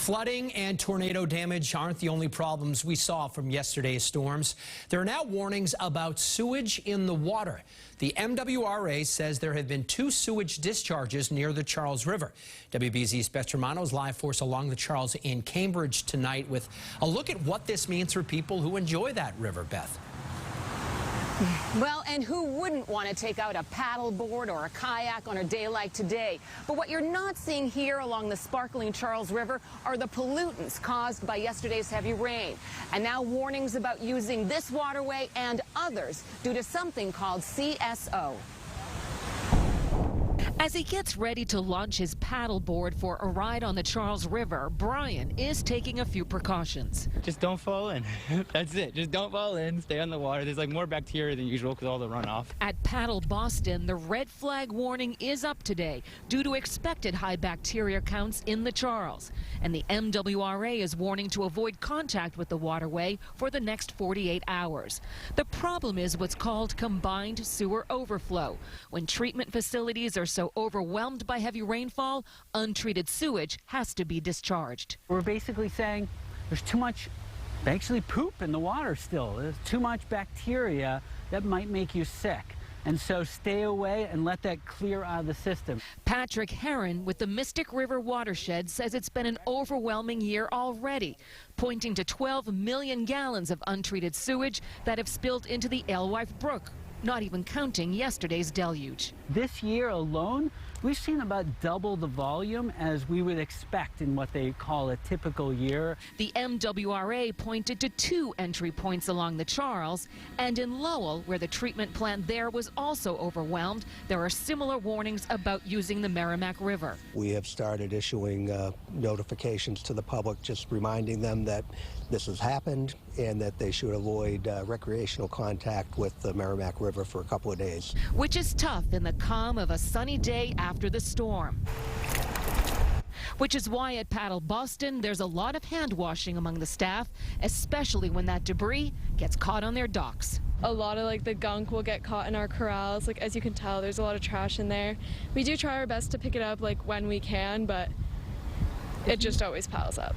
Flooding and tornado damage aren't the only problems we saw from yesterday's storms. There are now warnings about sewage in the water. The MWRA says there have been 2 sewage discharges near the Charles River. WBZ's Beth Germano is live for us along the Charles in Cambridge tonight with a look at what this means for people who enjoy that river, Beth. Well, and who wouldn't want to take out a paddleboard or a kayak on a day like today? But what you're not seeing here along the sparkling Charles River are the pollutants caused by yesterday's heavy rain. And now warnings about using this waterway and others due to something called CSO. As he gets ready to launch his paddleboard for a ride on the Charles River, Brian is taking a few precautions. Just don't fall in. That's it. Just don't fall in. Stay on the water. There's like more bacteria than usual because all the runoff. At Paddle Boston, the red flag warning is up today due to expected high bacteria counts in the Charles. And the MWRA is warning to avoid contact with the waterway for the next 48 hours. The problem is what's called combined sewer overflow. When treatment facilities are so overwhelmed by heavy rainfall, untreated sewage has to be discharged. We're basically saying there's too much actually poop in the water still. There's too much bacteria that might make you sick. And so stay away and let that clear out of the system. Patrick Heron with the Mystic River watershed says it's been an overwhelming year already, pointing to 12 million gallons of untreated sewage that have spilled into the Alewife Brook, not even counting yesterday's deluge. This year alone, we've seen about double the volume as we would expect in what they call a typical year. The MWRA pointed to 2 entry points along the Charles, and in Lowell, where the treatment plant there was also overwhelmed, there are similar warnings about using the Merrimack River. We have started issuing notifications to the public, just reminding them that this has happened and that they should avoid recreational contact with the Merrimack River for a couple of days. Which is tough in the calm of a sunny day after the storm. Which is why at Paddle Boston, there's a lot of hand washing among the staff, especially when that debris gets caught on their docks. A lot of the gunk will get caught in our corrals. As you can tell, there's a lot of trash in there. We do try our best to pick it up when we can, but it just always piles up.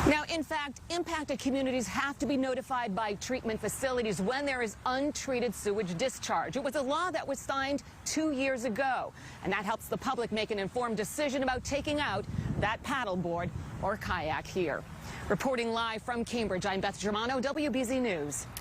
Now, in fact, impacted communities have to be notified by treatment facilities when there is untreated sewage discharge. It was a law that was signed 2 years ago, and that helps the public make an informed decision about taking out that paddleboard or kayak here. Reporting live from Cambridge, I'm Beth Germano, WBZ News.